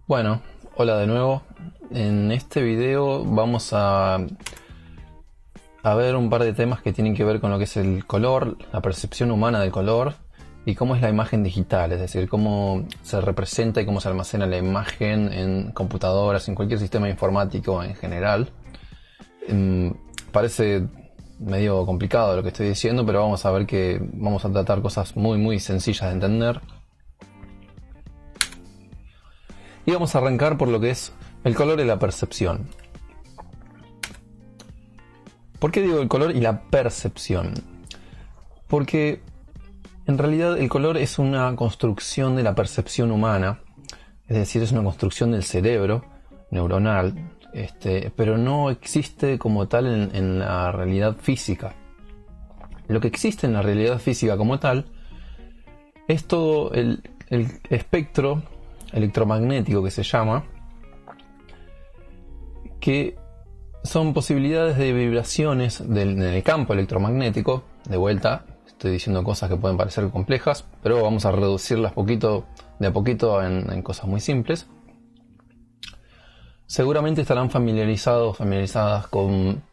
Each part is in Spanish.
Bueno, hola de nuevo. En este video vamos a ver un par de temas que tienen que ver con lo que es el color, la percepción humana del color y cómo es la imagen digital, es decir, cómo se representa y cómo se almacena la imagen en computadoras, en cualquier sistema informático en general. Parece medio complicado lo que estoy diciendo, pero vamos a ver que vamos a tratar cosas muy sencillas de entender. Y vamos a arrancar por lo que es el color y la percepción. ¿Por qué digo el color y la percepción? Porque en realidad el color es una construcción de la percepción humana, es decir, es una construcción del cerebro neuronal, pero no existe como tal en la realidad física. Lo que existe en la realidad física como tal es todo el espectro electromagnético que se llama, que son posibilidades de vibraciones en el campo electromagnético. De vuelta, estoy diciendo cosas que pueden parecer complejas, pero vamos a reducirlas de a poquito en cosas muy simples. Seguramente estarán familiarizadas con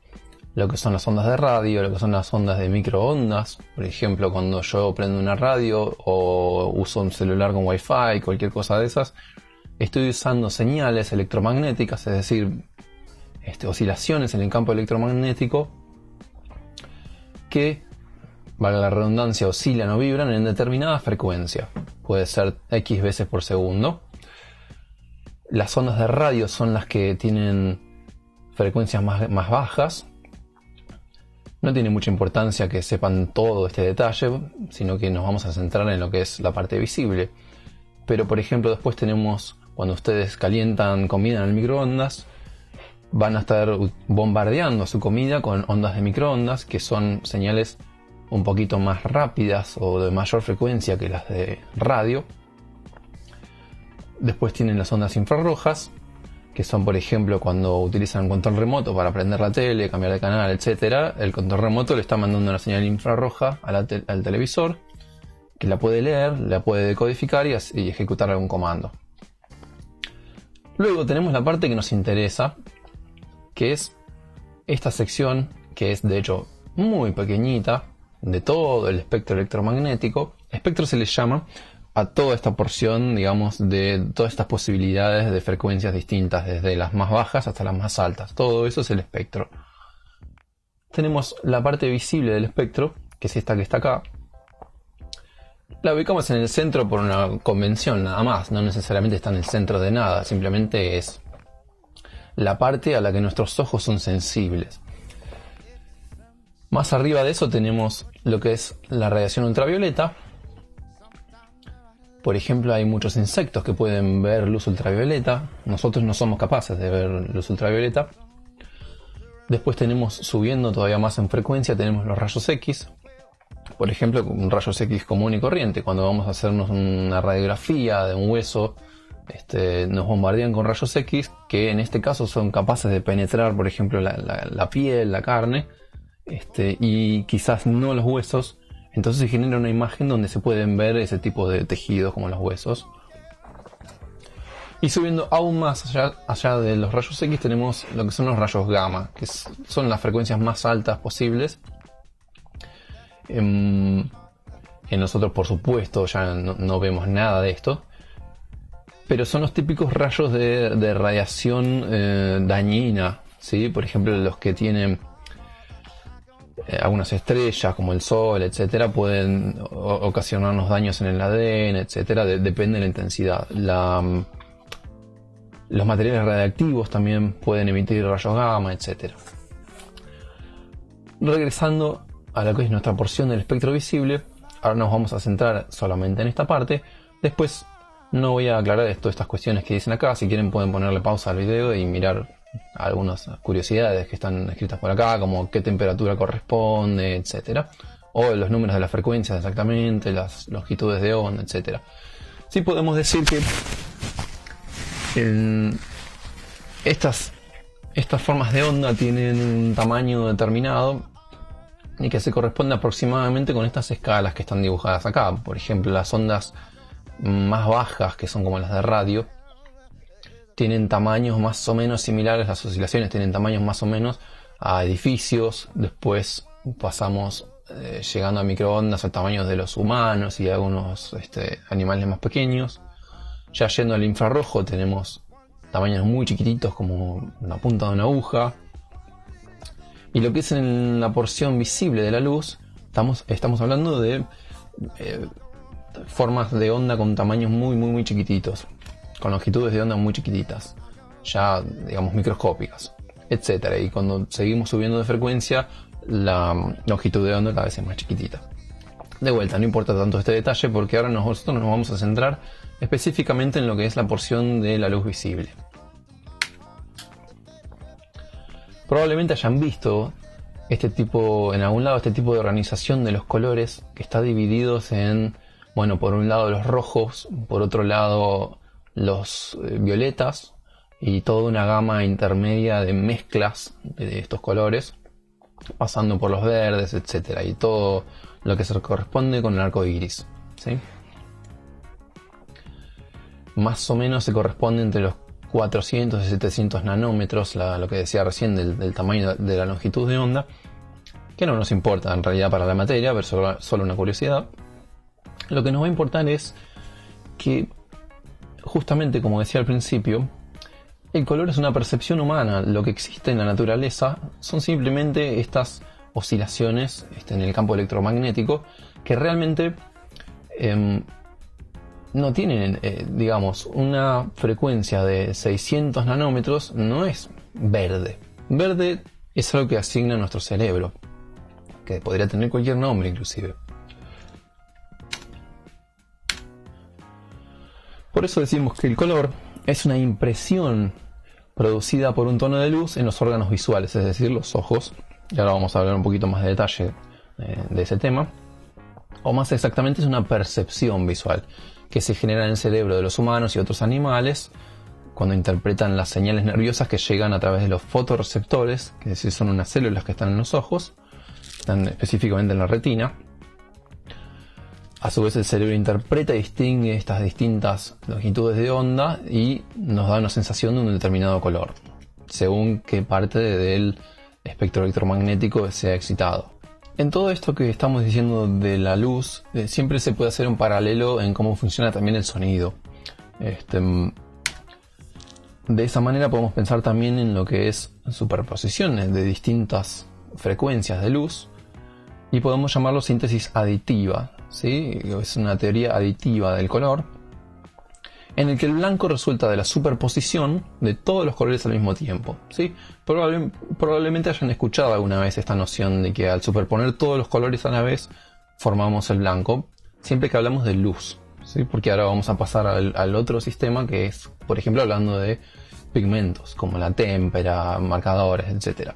lo que son las ondas de radio, lo que son las ondas de microondas. Por ejemplo, cuando yo prendo una radio o uso un celular con Wi-Fi, cualquier cosa de esas, estoy usando señales electromagnéticas, es decir, oscilaciones en el campo electromagnético que, valga la redundancia, oscilan o vibran en determinada frecuencia. Puede ser X veces por segundo. Las ondas de radio son las que tienen frecuencias más bajas. No tiene mucha importancia que sepan todo este detalle, sino que nos vamos a centrar en lo que es la parte visible. Pero por ejemplo, después tenemos, cuando ustedes calientan comida en el microondas, van a estar bombardeando su comida con ondas de microondas, que son señales un poquito más rápidas o de mayor frecuencia que las de radio. Después tienen las ondas infrarrojas, que son, por ejemplo, cuando utilizan un control remoto para prender la tele, cambiar de canal, etc. El control remoto le está mandando una señal infrarroja al televisor, que la puede leer, la puede decodificar y ejecutar algún comando. Luego tenemos la parte que nos interesa, que es esta sección, que es de hecho muy pequeñita, de todo el espectro electromagnético. Espectro se le llama a toda esta porción, digamos, de todas estas posibilidades de frecuencias distintas, desde las más bajas hasta las más altas. Todo eso es el espectro. Tenemos la parte visible del espectro, que es esta que está acá. La ubicamos en el centro por una convención nada más, no necesariamente está en el centro de nada, simplemente es la parte a la que nuestros ojos son sensibles. Más arriba de eso tenemos lo que es la radiación ultravioleta. Por ejemplo, hay muchos insectos que pueden ver luz ultravioleta. Nosotros no somos capaces de ver luz ultravioleta. Después tenemos, subiendo todavía más en frecuencia, tenemos los rayos X. Por ejemplo, rayos X común y corriente. Cuando vamos a hacernos una radiografía de un hueso, nos bombardean con rayos X, que en este caso son capaces de penetrar, por ejemplo, la piel, la carne, y quizás no los huesos. Entonces se genera una imagen donde se pueden ver ese tipo de tejidos como los huesos. Y subiendo aún más allá de los rayos X tenemos lo que son los rayos gamma, que son las frecuencias más altas posibles. En nosotros, por supuesto, ya no vemos nada de esto, pero son los típicos rayos de radiación dañina, ¿sí? Por ejemplo, los que tienen algunas estrellas como el Sol, etcétera, pueden ocasionarnos daños en el ADN, etcétera, depende de la intensidad. Los materiales radiactivos también pueden emitir rayos gamma, etcétera. Regresando a lo que es nuestra porción del espectro visible, ahora nos vamos a centrar solamente en esta parte. Después no voy a aclarar estas cuestiones que dicen acá. Si quieren pueden ponerle pausa al video y mirar algunas curiosidades que están escritas por acá, como qué temperatura corresponde, etcétera, o los números de las frecuencias exactamente, las longitudes de onda, etcétera. Sí podemos decir que estas formas de onda tienen un tamaño determinado y que se corresponde aproximadamente con estas escalas que están dibujadas acá. Por ejemplo, las ondas más bajas, que son como las de radio, tienen tamaños más o menos similares, las oscilaciones tienen tamaños más o menos a edificios. Después pasamos llegando a microondas a tamaños de los humanos y algunos animales más pequeños. Ya yendo al infrarrojo tenemos tamaños muy chiquititos como la punta de una aguja. Y lo que es en la porción visible de la luz, estamos hablando de formas de onda con tamaños muy chiquititos, con longitudes de onda muy chiquititas, ya digamos microscópicas, etcétera. Y cuando seguimos subiendo de frecuencia, la longitud de onda cada vez es más chiquitita. De vuelta, no importa tanto este detalle porque ahora nosotros nos vamos a centrar específicamente en lo que es la porción de la luz visible. Probablemente hayan visto en algún lado este tipo de organización de los colores que está divididos en, bueno, por un lado los rojos, por otro lado los violetas y toda una gama intermedia de mezclas de estos colores, pasando por los verdes, etcétera, y todo lo que se corresponde con el arco iris, ¿sí? Más o menos se corresponde entre los 400 y 700 nanómetros, lo que decía recién del tamaño de la longitud de onda, que no nos importa en realidad para la materia, pero solo una curiosidad. Lo que nos va a importar es que, justamente como decía al principio, el color es una percepción humana. Lo que existe en la naturaleza son simplemente estas oscilaciones en el campo electromagnético que realmente no tienen, digamos, una frecuencia de 600 nanómetros. No es verde. Verde es algo que asigna nuestro cerebro, que podría tener cualquier nombre inclusive. Por eso decimos que el color es una impresión producida por un tono de luz en los órganos visuales, es decir, los ojos. Y ahora vamos a hablar un poquito más de detalle de ese tema. O más exactamente, es una percepción visual que se genera en el cerebro de los humanos y otros animales cuando interpretan las señales nerviosas que llegan a través de los fotorreceptores, que es decir, son unas células que están en los ojos, están específicamente en la retina. A su vez el cerebro interpreta y distingue estas distintas longitudes de onda y nos da una sensación de un determinado color, según qué parte del espectro electromagnético sea excitado. En todo esto que estamos diciendo de la luz, siempre se puede hacer un paralelo en cómo funciona también el sonido. De esa manera podemos pensar también en lo que es superposiciones de distintas frecuencias de luz y podemos llamarlo síntesis aditiva, ¿sí? Es una teoría aditiva del color en el que el blanco resulta de la superposición de todos los colores al mismo tiempo, ¿sí? Probablemente hayan escuchado alguna vez esta noción de que al superponer todos los colores a la vez formamos el blanco, siempre que hablamos de luz, ¿sí? Porque ahora vamos a pasar al otro sistema, que es, por ejemplo, hablando de pigmentos como la témpera, marcadores, etc.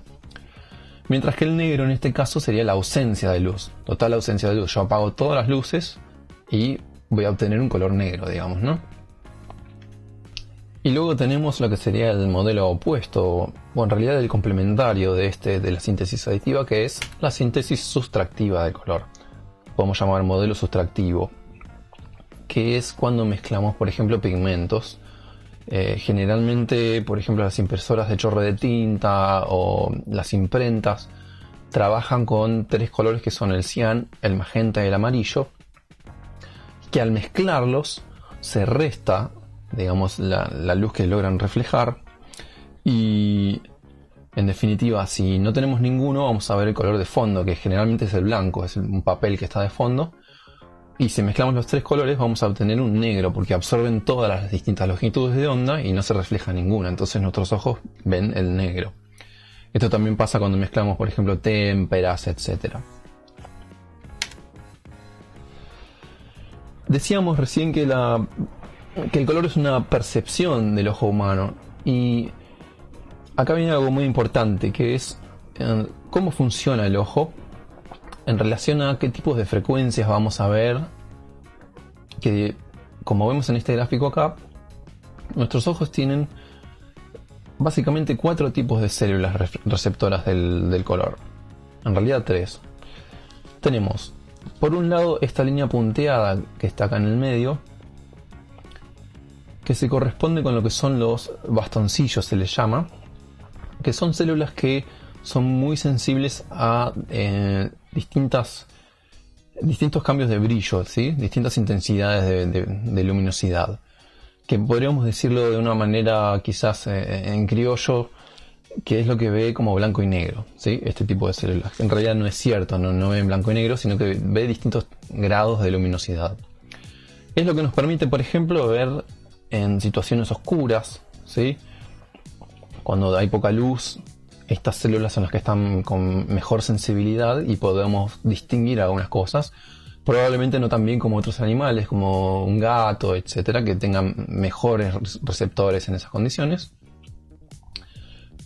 Mientras que el negro en este caso sería la ausencia de luz, total ausencia de luz. Yo apago todas las luces y voy a obtener un color negro, digamos, ¿no? Y luego tenemos lo que sería el modelo opuesto, o en realidad el complementario de la síntesis aditiva, que es la síntesis sustractiva del color. Podemos llamar modelo sustractivo, que es cuando mezclamos, por ejemplo, pigmentos. Generalmente, por ejemplo, las impresoras de chorro de tinta o las imprentas trabajan con tres colores que son el cian, el magenta y el amarillo, que al mezclarlos se resta, digamos, la luz que logran reflejar, y en definitiva, si no tenemos ninguno, vamos a ver el color de fondo, que generalmente es el blanco, es un papel que está de fondo. Y si mezclamos los tres colores vamos a obtener un negro, porque absorben todas las distintas longitudes de onda y no se refleja ninguna, entonces nuestros ojos ven el negro. Esto también pasa cuando mezclamos, por ejemplo, témperas, etc. Decíamos recién que el color es una percepción del ojo humano, y acá viene algo muy importante, que es cómo funciona el ojo en relación a qué tipos de frecuencias vamos a ver. Que, como vemos en este gráfico acá, nuestros ojos tienen básicamente 4 tipos de células receptoras del color. En realidad 3. Tenemos, por un lado, esta línea punteada que está acá en el medio, que se corresponde con lo que son los bastoncillos, se les llama, que son células que son muy sensibles a distintos cambios de brillo, ¿sí? Distintas intensidades de luminosidad, que podríamos decirlo de una manera quizás en criollo, que es lo que ve como blanco y negro, ¿sí? Este tipo de células. En realidad no es cierto, no ve en blanco y negro, sino que ve distintos grados de luminosidad. Es lo que nos permite, por ejemplo, ver en situaciones oscuras, ¿sí? Cuando hay poca luz, estas células son las que están con mejor sensibilidad y podemos distinguir algunas cosas. Probablemente no tan bien como otros animales, como un gato, etcétera, que tengan mejores receptores en esas condiciones.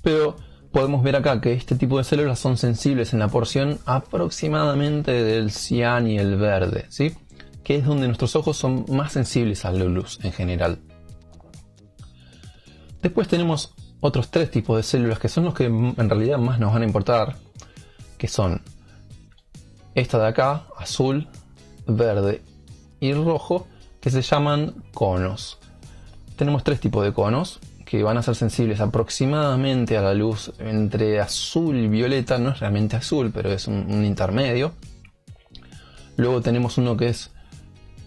Pero podemos ver acá que este tipo de células son sensibles en la porción aproximadamente del cian y el verde, ¿sí? Que es donde nuestros ojos son más sensibles a la luz en general. Después tenemos otros tres tipos de células que son los que en realidad más nos van a importar, que son esta de acá, azul, verde y rojo, que se llaman conos. Tenemos tres tipos de conos que van a ser sensibles aproximadamente a la luz entre azul y violeta. No es realmente azul, pero es un intermedio. Luego tenemos uno que es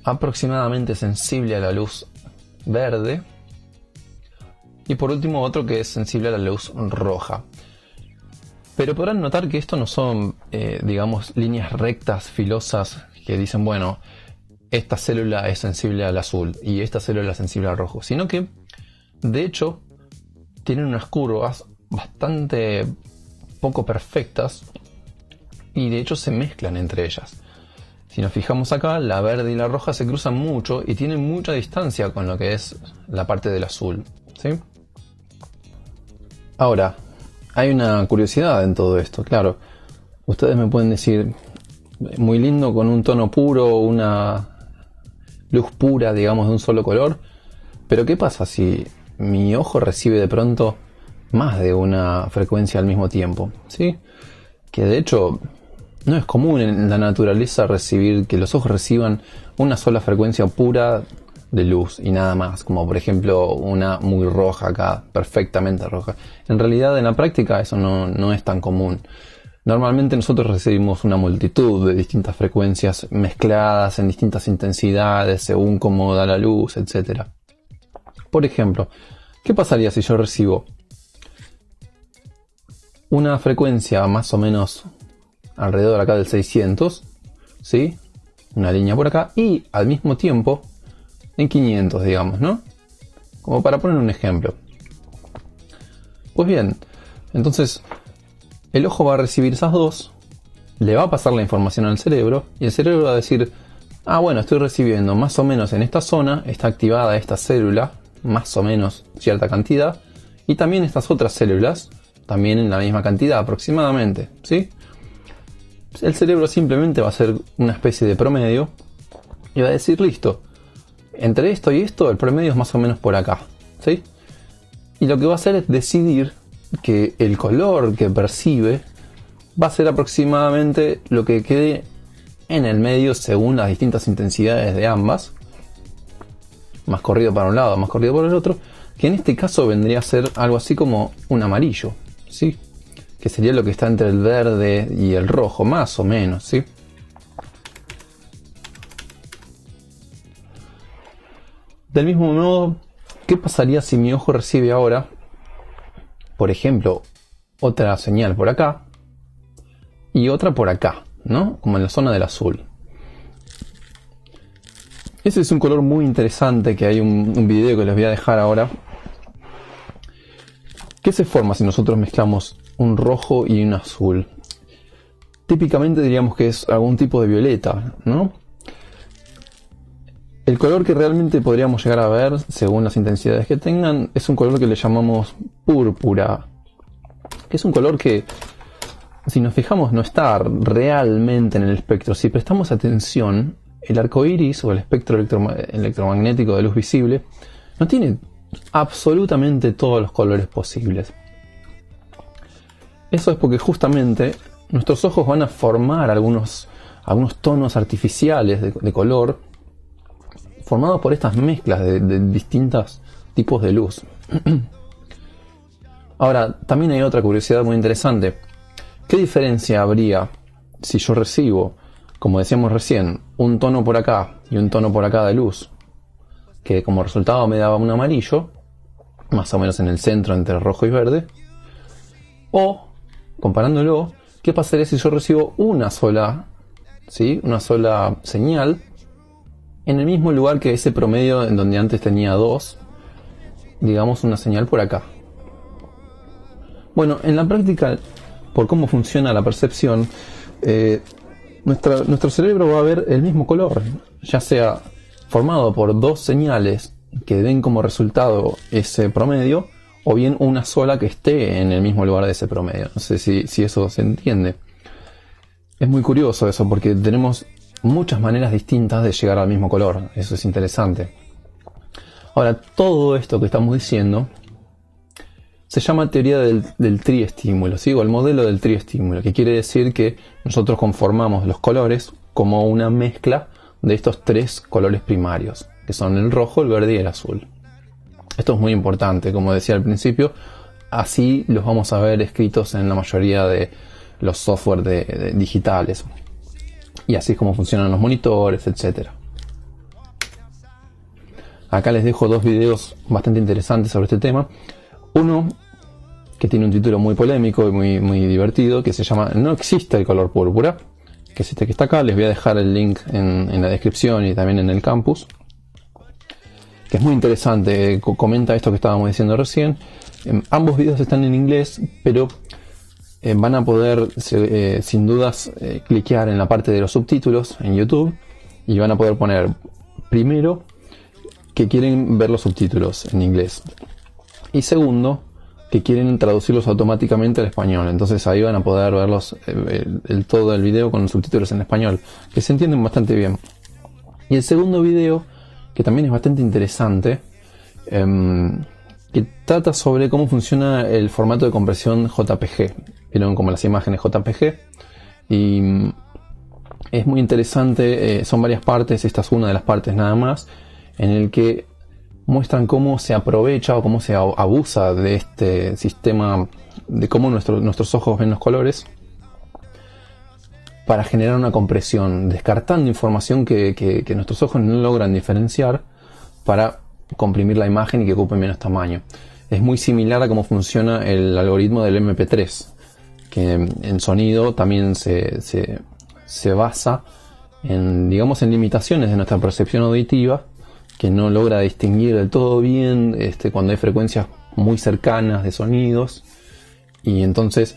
aproximadamente sensible a la luz verde. Y por último otro que es sensible a la luz roja. Pero podrán notar que esto no son, digamos, líneas rectas, filosas, que dicen, bueno, esta célula es sensible al azul y esta célula es sensible al rojo. Sino que, de hecho, tienen unas curvas bastante poco perfectas y de hecho se mezclan entre ellas. Si nos fijamos acá, la verde y la roja se cruzan mucho y tienen mucha distancia con lo que es la parte del azul, ¿sí? Ahora, hay una curiosidad en todo esto, claro. Ustedes me pueden decir, muy lindo con un tono puro, una luz pura, digamos, de un solo color. Pero ¿qué pasa si mi ojo recibe de pronto más de una frecuencia al mismo tiempo? ¿Sí? Que de hecho no es común en la naturaleza recibir que los ojos reciban una sola frecuencia pura de luz y nada más, como por ejemplo una muy roja acá, perfectamente roja. En realidad en la práctica eso no es tan común. Normalmente nosotros recibimos una multitud de distintas frecuencias mezcladas en distintas intensidades según cómo da la luz, etc. Por ejemplo, ¿qué pasaría si yo recibo una frecuencia más o menos alrededor acá del 600, ¿sí? Una línea por acá, y al mismo tiempo en 500, digamos, ¿no? Como para poner un ejemplo. Pues bien, entonces el ojo va a recibir esas dos, le va a pasar la información al cerebro, y el cerebro va a decir, ah, bueno, estoy recibiendo más o menos en esta zona, está activada esta célula, más o menos cierta cantidad, y también estas otras células, también en la misma cantidad aproximadamente, ¿sí? El cerebro simplemente va a hacer una especie de promedio, y va a decir, listo, entre esto y esto, el promedio es más o menos por acá, ¿sí? Y lo que va a hacer es decidir que el color que percibe va a ser aproximadamente lo que quede en el medio según las distintas intensidades de ambas, más corrido para un lado, más corrido por el otro, que en este caso vendría a ser algo así como un amarillo, ¿sí? Que sería lo que está entre el verde y el rojo, más o menos, ¿sí? Del mismo modo, ¿qué pasaría si mi ojo recibe ahora, por ejemplo, otra señal por acá y otra por acá, ¿no? Como en la zona del azul. Ese es un color muy interesante, que hay un video que les voy a dejar ahora. ¿Qué se forma si nosotros mezclamos un rojo y un azul? Típicamente diríamos que es algún tipo de violeta, ¿no? El color que realmente podríamos llegar a ver, según las intensidades que tengan, es un color que le llamamos púrpura. Que es un color que, si nos fijamos, no está realmente en el espectro. Si prestamos atención, el arco iris o el espectro electromagnético de luz visible no tiene absolutamente todos los colores posibles. Eso es porque justamente nuestros ojos van a formar algunos tonos artificiales de color, formado por estas mezclas de distintos tipos de luz. Ahora, también hay otra curiosidad muy interesante. ¿Qué diferencia habría si yo recibo, como decíamos recién, un tono por acá y un tono por acá de luz, que como resultado me daba un amarillo, más o menos en el centro entre rojo y verde? O, comparándolo, ¿qué pasaría si yo recibo una sola señal en el mismo lugar que ese promedio en donde antes tenía dos, digamos una señal por acá? Bueno, en la práctica, por cómo funciona la percepción, nuestro cerebro va a ver el mismo color, ya sea formado por dos señales que den como resultado ese promedio, o bien una sola que esté en el mismo lugar de ese promedio. No sé si eso se entiende. Es muy curioso eso, porque tenemos muchas maneras distintas de llegar al mismo color. Eso es interesante. Ahora, todo esto que estamos diciendo se llama teoría del triestímulo, ¿sí? O el modelo del triestímulo, que quiere decir que nosotros conformamos los colores como una mezcla de estos tres colores primarios, que son el rojo, el verde y el azul. Esto es muy importante, como decía al principio, así los vamos a ver escritos en la mayoría de los software digitales. Y así es como funcionan los monitores, etc. Acá les dejo dos videos bastante interesantes sobre este tema. Uno que tiene un título muy polémico y muy divertido, que se llama "No existe el color púrpura", que es este que está acá. Les voy a dejar el link en la descripción y también en el campus, que es muy interesante. Comenta esto que estábamos diciendo recién. Ambos videos están en inglés, pero van a poder sin dudas cliquear en la parte de los subtítulos en YouTube y van a poder poner primero que quieren ver los subtítulos en inglés y segundo que quieren traducirlos automáticamente al español. Entonces ahí van a poder verlos todo el video con los subtítulos en español, que se entienden bastante bien. Y el segundo video, que también es bastante interesante, que trata sobre cómo funciona el formato de compresión JPG. Vieron como las imágenes JPG, y es muy interesante. Son varias partes, esta es una de las partes nada más, en el que muestran cómo se aprovecha o cómo se abusa de este sistema, de cómo nuestros ojos ven los colores, para generar una compresión, descartando información que nuestros ojos no logran diferenciar, para comprimir la imagen y que ocupe menos tamaño. Es muy similar a cómo funciona el algoritmo del MP3, que en sonido también se basa en, digamos, en limitaciones de nuestra percepción auditiva, que no logra distinguir del todo bien cuando hay frecuencias muy cercanas de sonidos, y entonces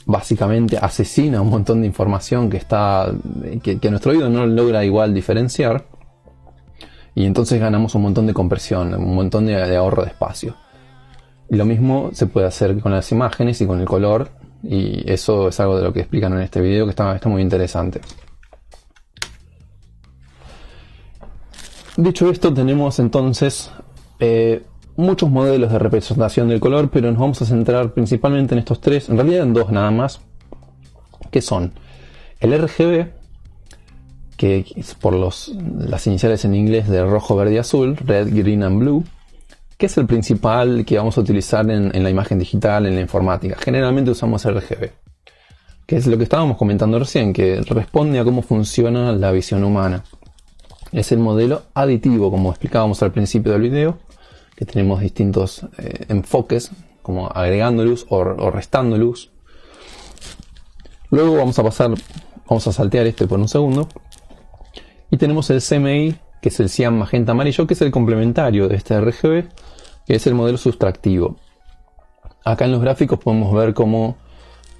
básicamente asesina un montón de información que nuestro oído no logra igual diferenciar, y entonces ganamos un montón de compresión, un montón de ahorro de espacio. Y lo mismo se puede hacer con las imágenes y con el color, y eso es algo de lo que explican en este video, que está muy interesante. Dicho esto, tenemos entonces muchos modelos de representación del color, pero nos vamos a centrar principalmente en estos tres, en realidad en dos nada más, que son el RGB, que es por las iniciales en inglés de rojo, verde y azul, red, green and blue, que es el principal que vamos a utilizar en la imagen digital, en la informática. Generalmente usamos RGB, que es lo que estábamos comentando recién, que responde a cómo funciona la visión humana. Es el modelo aditivo, como explicábamos al principio del video, que tenemos distintos enfoques, como agregando luz o restando luz. Luego vamos a saltear este por un segundo, y tenemos el CMY, que es el cian magenta amarillo, que es el complementario de este RGB, que es el modelo sustractivo. Acá en los gráficos podemos ver cómo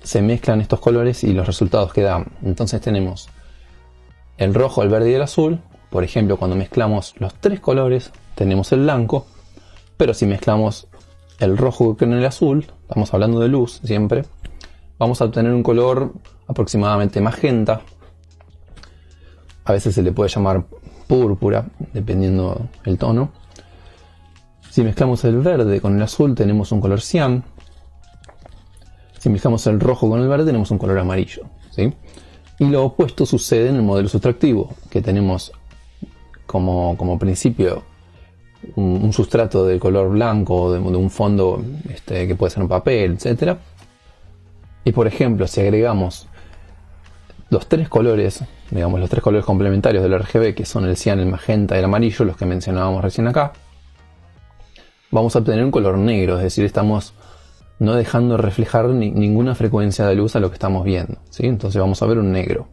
se mezclan estos colores y los resultados que dan. Entonces tenemos el rojo, el verde y el azul. Por ejemplo, cuando mezclamos los tres colores tenemos el blanco, pero si mezclamos el rojo con el azul, estamos hablando de luz siempre, vamos a obtener un color aproximadamente magenta. A veces se le puede llamar púrpura, dependiendo el tono. Si mezclamos el verde con el azul tenemos un color cian. Si mezclamos el rojo con el verde tenemos un color amarillo, ¿sí? Y lo opuesto sucede en el modelo sustractivo, que tenemos como principio un sustrato de color blanco o de un fondo que puede ser un papel, etcétera. Y por ejemplo, si agregamos los tres colores, digamos los tres colores complementarios del RGB, que son el cian, el magenta y el amarillo, los que mencionábamos recién acá, vamos a obtener un color negro, es decir, estamos no dejando reflejar ninguna frecuencia de luz a lo que estamos viendo, ¿sí? Entonces vamos a ver un negro.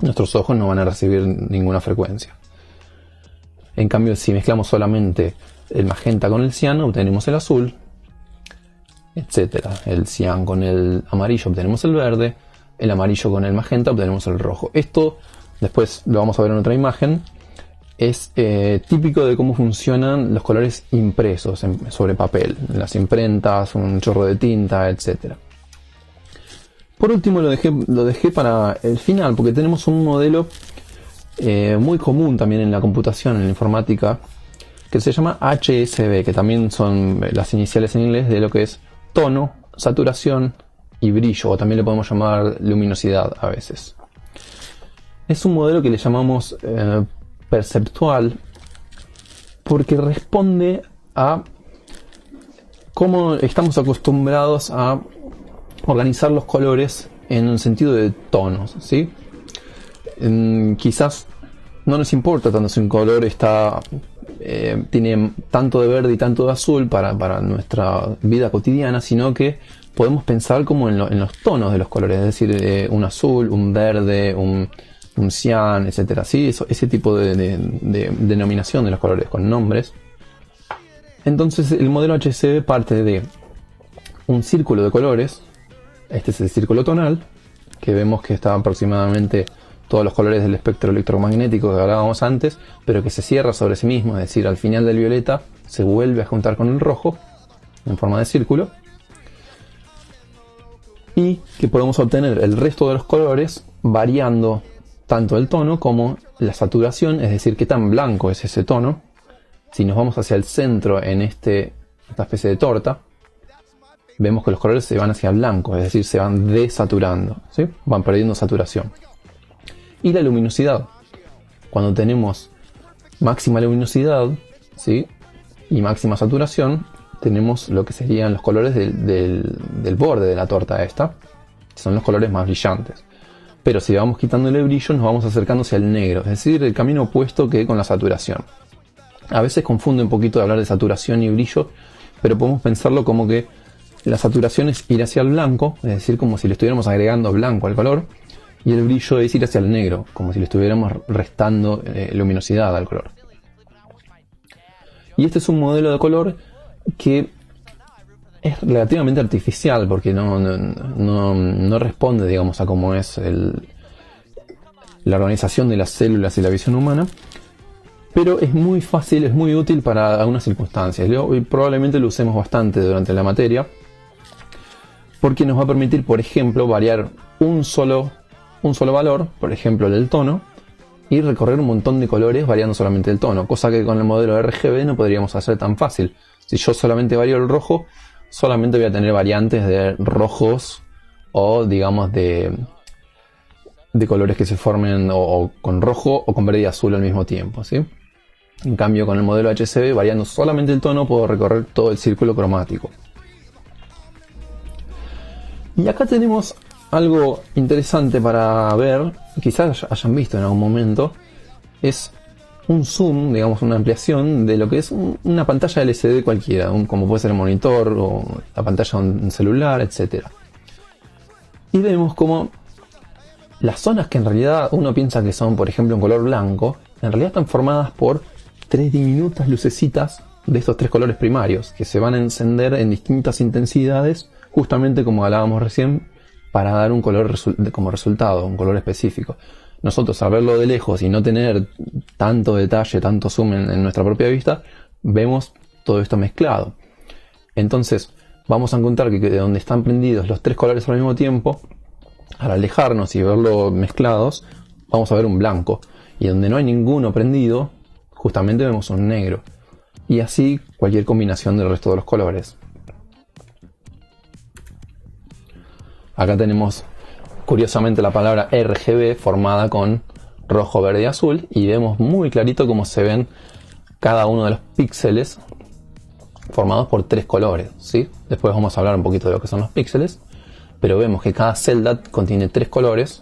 Nuestros ojos no van a recibir ninguna frecuencia. En cambio, si mezclamos solamente el magenta con el cian, obtenemos el azul, etcétera. El cian con el amarillo obtenemos el verde, el amarillo con el magenta obtenemos el rojo. Esto, después lo vamos a ver en otra imagen, es típico de cómo funcionan los colores impresos sobre papel, las imprentas, un chorro de tinta, etcétera. Por último lo dejé para el final, porque tenemos un modelo muy común también en la computación, en la informática, que se llama HSV, que también son las iniciales en inglés de lo que es tono, saturación y brillo, o también le podemos llamar luminosidad a veces. Es un modelo que le llamamos perceptual, porque responde a cómo estamos acostumbrados a organizar los colores en un sentido de tonos, ¿sí? Quizás no nos importa tanto si un color tiene tanto de verde y tanto de azul para nuestra vida cotidiana, sino que podemos pensar como en los tonos de los colores, es decir, un azul, un verde, un cian, etcétera, ¿sí? Ese tipo de denominación de los colores con nombres. Entonces el modelo HSV parte de un círculo de colores. Este es el círculo tonal, que vemos que está aproximadamente todos los colores del espectro electromagnético que hablábamos antes, pero que se cierra sobre sí mismo, es decir, al final del violeta se vuelve a juntar con el rojo en forma de círculo, y que podemos obtener el resto de los colores variando tanto el tono como la saturación, es decir, qué tan blanco es ese tono. Si nos vamos hacia el centro en esta especie de torta, vemos que los colores se van hacia blanco, es decir, se van desaturando, ¿sí? Van perdiendo saturación. Y la luminosidad. Cuando tenemos máxima luminosidad, ¿sí?, y máxima saturación, tenemos lo que serían los colores del borde de la torta esta, que son los colores más brillantes. Pero si vamos quitándole brillo, nos vamos acercando hacia el negro, es decir, el camino opuesto que con la saturación. A veces confunde un poquito de hablar de saturación y brillo, pero podemos pensarlo como que la saturación es ir hacia el blanco, es decir, como si le estuviéramos agregando blanco al color, y el brillo es ir hacia el negro, como si le estuviéramos restando luminosidad al color. Y este es un modelo de color que es relativamente artificial, porque no responde, digamos, a cómo es la organización de las células y la visión humana, pero es muy fácil, es muy útil para algunas circunstancias. Y probablemente lo usemos bastante durante la materia, porque nos va a permitir, por ejemplo, variar un solo valor, por ejemplo el del tono, y recorrer un montón de colores variando solamente el tono, cosa que con el modelo RGB no podríamos hacer tan fácil. Si yo solamente varío el rojo, solamente voy a tener variantes de rojos o, digamos, de colores que se formen o con rojo o con verde y azul al mismo tiempo, ¿sí? En cambio, con el modelo HSV, variando solamente el tono, puedo recorrer todo el círculo cromático. Y acá tenemos algo interesante para ver, quizás hayan visto en algún momento, es un zoom, digamos una ampliación de lo que es una pantalla LCD cualquiera, como puede ser el monitor o la pantalla de un celular, etc. Y vemos como las zonas que en realidad uno piensa que son, por ejemplo, un color blanco, en realidad están formadas por tres diminutas lucecitas de estos tres colores primarios, que se van a encender en distintas intensidades, justamente como hablábamos recién, para dar un color como resultado, un color específico. Nosotros, al verlo de lejos y no tener tanto detalle, tanto zoom en nuestra propia vista, vemos todo esto mezclado. Entonces, vamos a encontrar que de donde están prendidos los tres colores al mismo tiempo, al alejarnos y verlo mezclados, vamos a ver un blanco. Y donde no hay ninguno prendido, justamente vemos un negro. Y así cualquier combinación del resto de los colores. Acá tenemos curiosamente la palabra RGB formada con rojo, verde y azul, y vemos muy clarito cómo se ven cada uno de los píxeles formados por 3 colores, ¿sí? Después vamos a hablar un poquito de lo que son los píxeles, pero vemos que cada celda contiene 3 colores,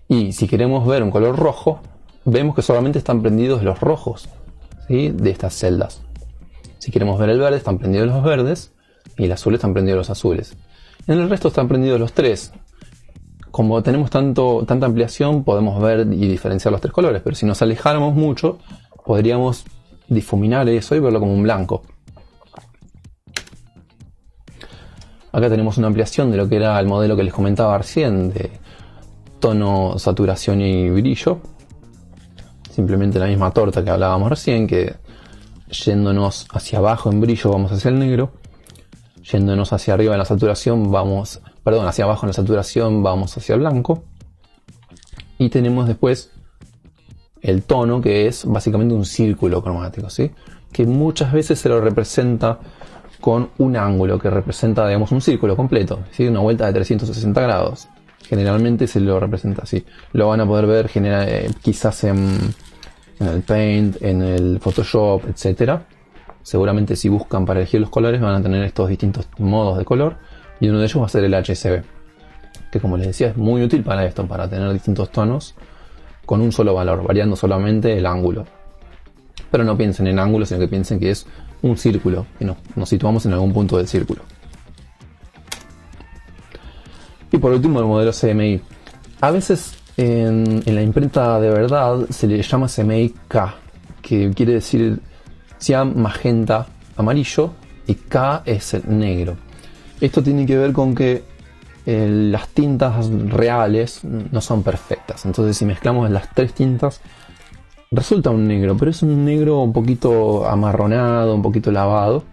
y si queremos ver un color rojo, vemos que solamente están prendidos los rojos, ¿sí?, de estas celdas. Si queremos ver el verde, están prendidos los verdes, y el azul están prendidos los azules. En el resto están prendidos los 3. Como tenemos tanta ampliación, podemos ver y diferenciar los 3 colores, pero si nos alejáramos mucho, podríamos difuminar eso y verlo como un blanco. Acá tenemos una ampliación de lo que era el modelo que les comentaba recién, de tono, saturación y brillo. Simplemente la misma torta que hablábamos recién, que yéndonos hacia abajo en brillo vamos hacia el negro, yéndonos hacia arriba en la saturación hacia abajo en la saturación vamos hacia el blanco. Y tenemos después el tono, que es básicamente un círculo cromático, ¿sí?, que muchas veces se lo representa con un ángulo que representa, digamos, un círculo completo, ¿sí?, una vuelta de 360 grados. Generalmente se lo representa así. Lo van a poder ver quizás en el Paint, en el Photoshop, etcétera. Seguramente si buscan para elegir los colores van a tener estos distintos modos de color, y uno de ellos va a ser el HSB, que como les decía es muy útil para esto, para tener distintos tonos con un solo valor, variando solamente el ángulo. Pero no piensen en ángulo, sino que piensen que es un círculo, que nos situamos en algún punto del círculo. Y por último, el modelo CMYK. A veces en la imprenta de verdad se le llama CMYK, que quiere decir cian, magenta, amarillo, y K es el negro. Esto tiene que ver con que las tintas reales no son perfectas. Entonces si mezclamos las 3 tintas resulta un negro, pero es un negro un poquito amarronado, un poquito lavado.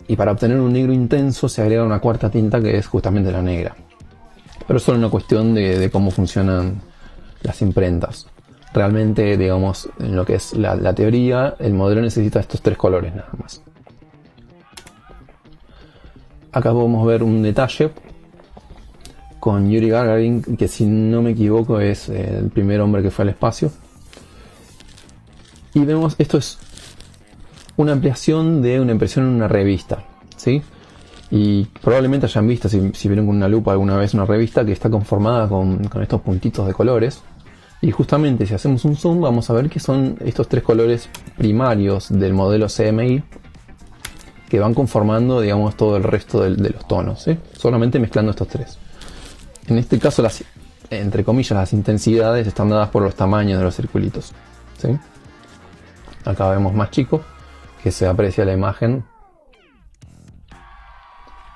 Y para obtener un negro intenso se agrega una 4ª tinta, que es justamente la negra. Pero es solo una cuestión de cómo funcionan las imprentas. Realmente, digamos, en lo que es la teoría, el modelo necesita estos 3 colores nada más. Acá podemos ver un detalle con Yuri Gagarin, que si no me equivoco es el primer hombre que fue al espacio. Y vemos, esto es una ampliación de una impresión en una revista, ¿sí? Y probablemente hayan visto, si vieron con una lupa alguna vez una revista, que está conformada con estos puntitos de colores. Y justamente si hacemos un zoom vamos a ver que son estos 3 colores primarios del modelo CMYK que van conformando, digamos, todo el resto de los tonos, ¿sí?, solamente mezclando estos 3. En este caso, entre comillas, las intensidades están dadas por los tamaños de los circulitos, ¿sí? Acá vemos más chico, que se aprecia la imagen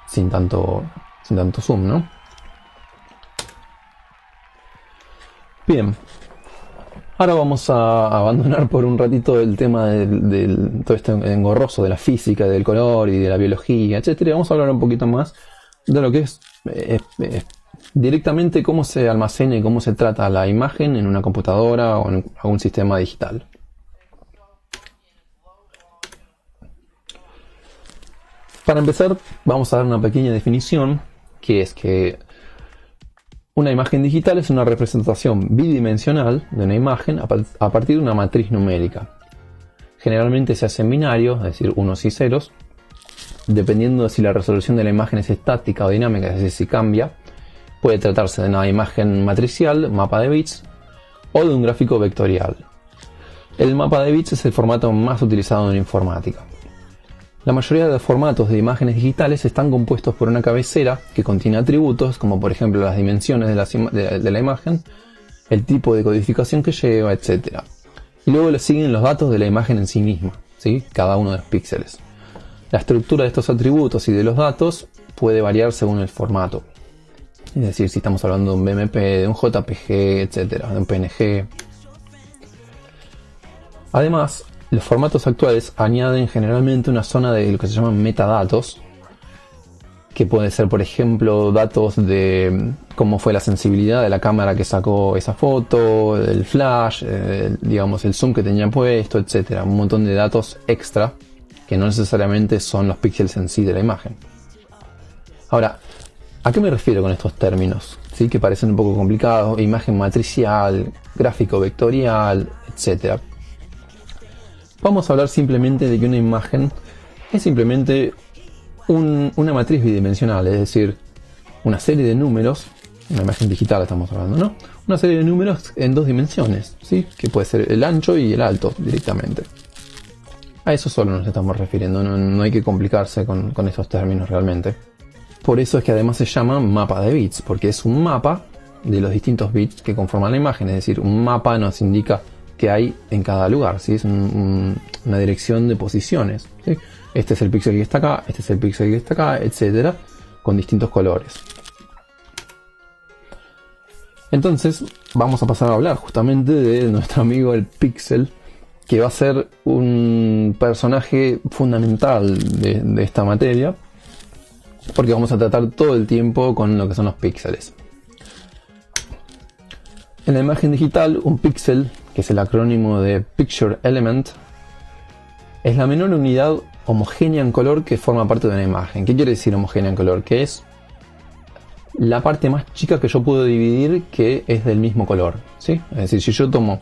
sin tanto zoom, ¿no? Bien. Ahora vamos a abandonar por un ratito el tema del todo este engorroso de la física, del color y de la biología, etcétera. Vamos a hablar un poquito más de lo que es directamente cómo se almacena y cómo se trata la imagen en una computadora o en algún sistema digital. Para empezar, vamos a dar una pequeña definición, que es que una imagen digital es una representación bidimensional de una imagen a partir de una matriz numérica. Generalmente se hace en binario, es decir, unos y ceros, dependiendo de si la resolución de la imagen es estática o dinámica, es decir, si cambia. Puede tratarse de una imagen matricial, mapa de bits, o de un gráfico vectorial. El mapa de bits es el formato más utilizado en informática. La mayoría de formatos de imágenes digitales están compuestos por una cabecera que contiene atributos, como por ejemplo las dimensiones de la imagen, el tipo de codificación que lleva, etc. Y luego le siguen los datos de la imagen en sí misma, ¿sí?, cada uno de los píxeles. La estructura de estos atributos y de los datos puede variar según el formato. Es decir, si estamos hablando de un BMP, de un JPG, etc., de un PNG. Además, los formatos actuales añaden generalmente una zona de lo que se llaman metadatos, que puede ser, por ejemplo, datos de cómo fue la sensibilidad de la cámara que sacó esa foto, el flash, digamos, el zoom que tenía puesto, etc. Un montón de datos extra que no necesariamente son los píxeles en sí de la imagen. Ahora, ¿a qué me refiero con estos términos? ¿sí? Que parecen un poco complicados, imagen matricial, gráfico vectorial, etc. Vamos a hablar simplemente de que una imagen es simplemente una matriz bidimensional, es decir, una serie de números, una imagen digital estamos hablando, ¿no? Una serie de números en dos dimensiones, ¿sí? Que puede ser el ancho y el alto directamente. A eso solo nos estamos refiriendo, no hay que complicarse con esos términos realmente. Por eso es que además se llama mapa de bits, porque es un mapa de los distintos bits que conforman la imagen, es decir, un mapa nos indica qué hay en cada lugar, ¿sí? Es una dirección de posiciones, ¿sí? Este es el píxel que está acá, este es el píxel que está acá, etcétera, con distintos colores. Entonces vamos a pasar a hablar justamente de nuestro amigo el píxel, que va a ser un personaje fundamental de esta materia, porque vamos a tratar todo el tiempo con lo que son los píxeles. En la imagen digital, un píxel, que es el acrónimo de Picture Element, es la menor unidad homogénea en color que forma parte de una imagen. ¿Qué quiere decir homogénea en color? Que es la parte más chica que yo puedo dividir que es del mismo color, ¿sí? Es decir, si yo tomo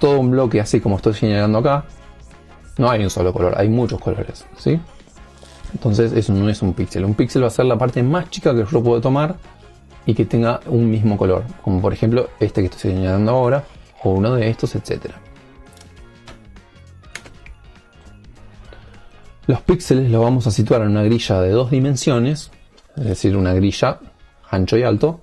todo un bloque así como estoy señalando acá, no hay un solo color, hay muchos colores, ¿sí? Entonces eso no es un píxel. Un píxel va a ser la parte más chica que yo puedo tomar y que tenga un mismo color, como por ejemplo este que estoy señalando ahora, o uno de estos, etc. Los píxeles los vamos a situar en una grilla de dos dimensiones, es decir, una grilla ancho y alto.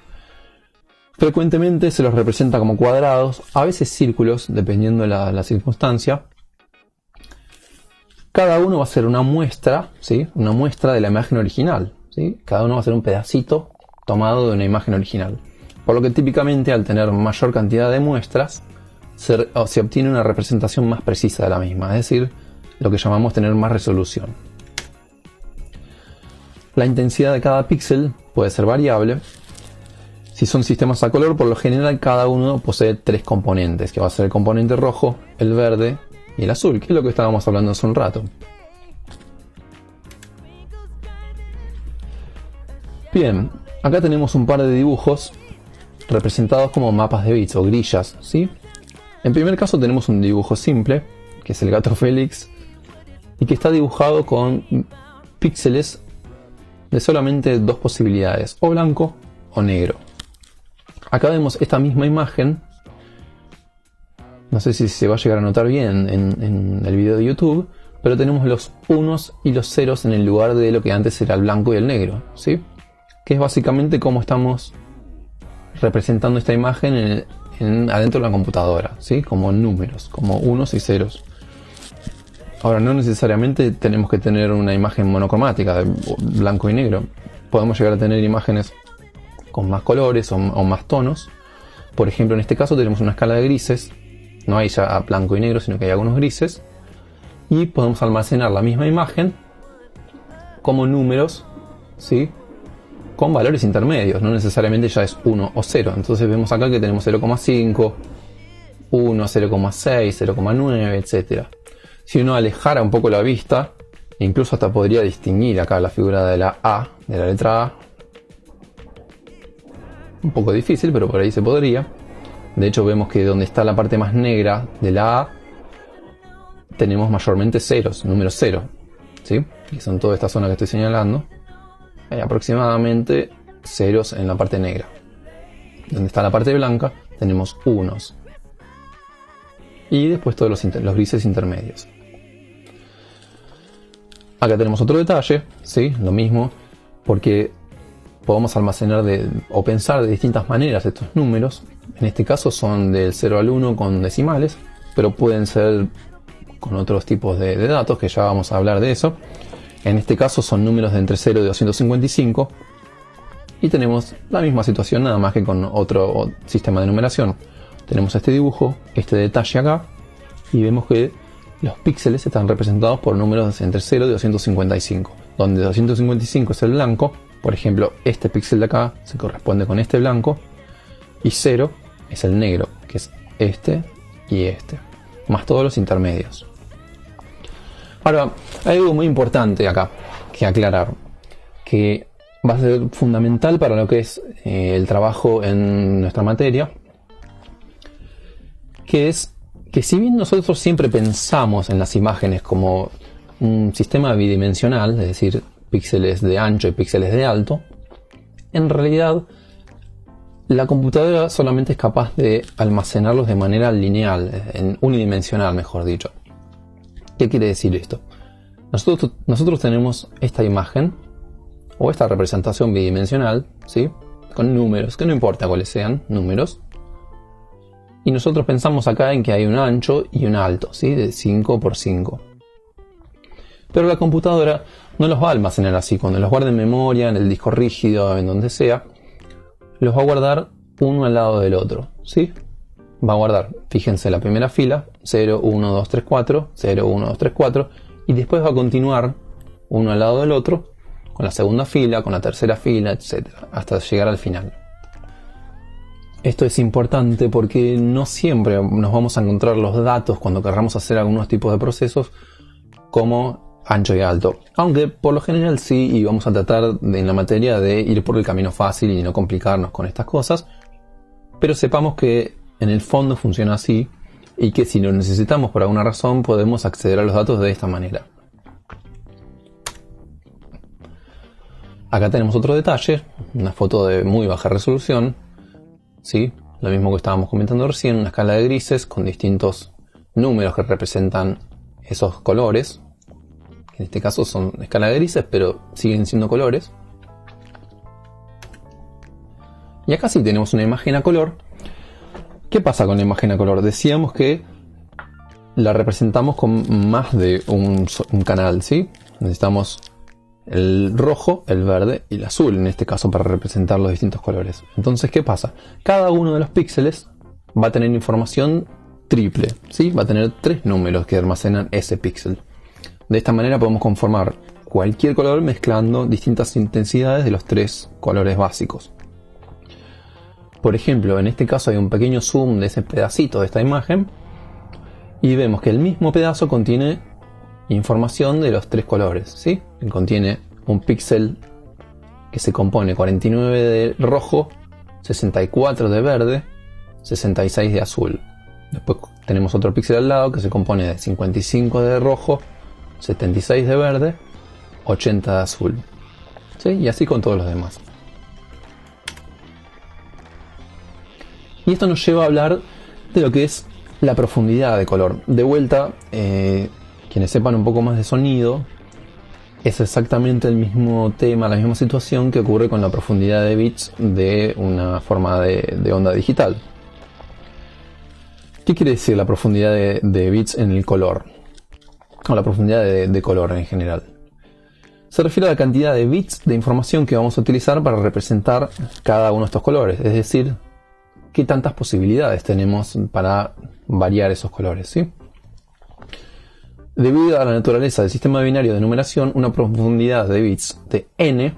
Frecuentemente se los representa como cuadrados, a veces círculos, dependiendo de la circunstancia. Cada uno va a ser una muestra, ¿sí? Una muestra de la imagen original, ¿sí? Cada uno va a ser un pedacito tomado de una imagen original. Por lo que típicamente al tener mayor cantidad de muestras, se obtiene una representación más precisa de la misma, es decir, lo que llamamos tener más resolución. La intensidad de cada píxel puede ser variable. Si son sistemas a color, por lo general cada uno posee tres componentes, que va a ser el componente rojo, el verde y el azul, que es lo que estábamos hablando hace un rato. Bien, acá tenemos un par de dibujos representados como mapas de bits o grillas, ¿sí? En primer caso tenemos un dibujo simple, que es el gato Félix, y que está dibujado con píxeles de solamente dos posibilidades, o blanco o negro. Acá vemos esta misma imagen, no sé si se va a llegar a notar bien en el video de YouTube, pero tenemos los unos y los ceros en el lugar de lo que antes era el blanco y el negro, ¿sí? Que es básicamente cómo estamos representando esta imagen adentro de la computadora, ¿sí? Como números, como unos y ceros. Ahora, no necesariamente tenemos que tener una imagen monocromática, de blanco y negro. Podemos llegar a tener imágenes con más colores o más tonos. Por ejemplo, en este caso tenemos una escala de grises. No hay ya blanco y negro, sino que hay algunos grises. Y podemos almacenar la misma imagen como números, ¿sí? Con valores intermedios. No necesariamente ya es 1 o 0. Entonces vemos acá que tenemos 0,5, 1, 0,6, 0,9, etc. Si uno alejara un poco la vista, incluso hasta podría distinguir acá la figura de la A, de la letra A. Un poco difícil, pero por ahí se podría. De hecho vemos que donde está la parte más negra de la A, tenemos mayormente ceros, números 0, ¿sí? Que son toda esta zona que estoy señalando. Hay aproximadamente ceros en la parte negra. Donde está la parte blanca, tenemos unos. Y después todos los grises intermedios. Acá tenemos otro detalle, ¿sí? Lo mismo, porque podemos almacenar o pensar de distintas maneras estos números. En este caso son del 0 al 1 con decimales, pero pueden ser con otros tipos de datos, que ya vamos a hablar de eso. En este caso son números de entre 0 y 255. Y tenemos la misma situación, nada más que con otro sistema de numeración. Tenemos este dibujo, este detalle acá, y vemos que los píxeles están representados por números entre 0 y 255, donde 255 es el blanco. Por ejemplo, este píxel de acá se corresponde con este blanco, y 0 es el negro, que es este y este, más todos los intermedios. Ahora, hay algo muy importante acá que aclarar, que va a ser fundamental para lo que es el trabajo en nuestra materia, que es que si bien nosotros siempre pensamos en las imágenes como un sistema bidimensional, es decir, píxeles de ancho y píxeles de alto, en realidad la computadora solamente es capaz de almacenarlos de manera lineal, unidimensional mejor dicho. ¿Qué quiere decir esto? Nosotros tenemos esta imagen o esta representación bidimensional, ¿sí? Con números, que no importa cuáles sean, números. Y nosotros pensamos acá en que hay un ancho y un alto, ¿sí? De 5 por 5. Pero la computadora no los va a almacenar así. Cuando los guarde en memoria, en el disco rígido, en donde sea, los va a guardar uno al lado del otro, ¿sí? Va a guardar, fíjense, la primera fila, 0, 1, 2, 3, 4, 0, 1, 2, 3, 4, y después va a continuar uno al lado del otro, con la segunda fila, con la tercera fila, etc., hasta llegar al final. Esto es importante porque no siempre nos vamos a encontrar los datos cuando querramos hacer algunos tipos de procesos como ancho y alto. Aunque por lo general sí, y vamos a tratar en la materia de ir por el camino fácil y no complicarnos con estas cosas. Pero sepamos que en el fondo funciona así y que si lo necesitamos por alguna razón podemos acceder a los datos de esta manera. Acá tenemos otro detalle, una foto de muy baja resolución. ¿Sí? Lo mismo que estábamos comentando recién, una escala de grises con distintos números que representan esos colores. En este caso son escala de grises, pero siguen siendo colores. Y acá sí tenemos una imagen a color. ¿Qué pasa con la imagen a color? Decíamos que la representamos con más de un canal, ¿sí? Necesitamos el rojo, el verde y el azul, en este caso, para representar los distintos colores. Entonces, ¿qué pasa? Cada uno de los píxeles va a tener información triple, ¿sí? Va a tener 3 números que almacenan ese píxel. De esta manera podemos conformar cualquier color mezclando distintas intensidades de los 3 colores básicos. Por ejemplo, en este caso hay un pequeño zoom de ese pedacito de esta imagen y vemos que el mismo pedazo contiene información de los 3 colores, ¿sí? Contiene un píxel que se compone 49 de rojo, 64 de verde, 66 de azul. Después tenemos otro píxel al lado que se compone de 55 de rojo, 76 de verde, 80 de azul, ¿sí? Y así con todos los demás. Y esto nos lleva a hablar de lo que es la profundidad de color. De vuelta, quienes sepan un poco más de sonido, es exactamente el mismo tema, la misma situación que ocurre con la profundidad de bits de una forma de onda digital. ¿Qué quiere decir la profundidad de bits en el color? O la profundidad de color en general. Se refiere a la cantidad de bits de información que vamos a utilizar para representar cada uno de estos colores. Es decir, qué tantas posibilidades tenemos para variar esos colores, ¿sí? Debido a la naturaleza del sistema binario de numeración, una profundidad de bits de n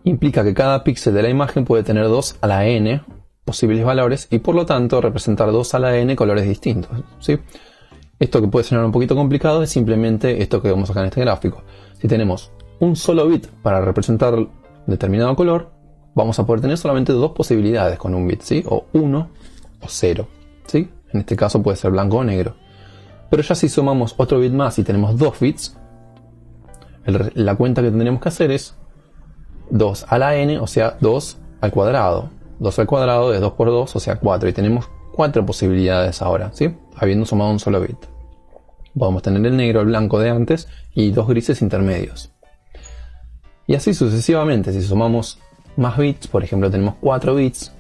implica que cada píxel de la imagen puede tener 2 a la n posibles valores y por lo tanto representar 2 a la n colores distintos, ¿sí? Esto que puede sonar un poquito complicado es simplemente esto que vemos acá en este gráfico. Si tenemos un solo bit para representar determinado color, vamos a poder tener solamente 2 posibilidades con un bit, ¿sí? O 1 o 0, ¿sí? En este caso puede ser blanco o negro. Pero ya si sumamos otro bit más y tenemos 2 bits, la cuenta que tendríamos que hacer es 2 a la n, o sea 2 al cuadrado. 2 al cuadrado es 2 por 2, o sea 4. Y tenemos 4 posibilidades ahora, ¿sí? Habiendo sumado un solo bit. Podemos tener el negro, el blanco de antes y 2 grises intermedios. Y así sucesivamente. Si sumamos más bits, por ejemplo tenemos 4 bits,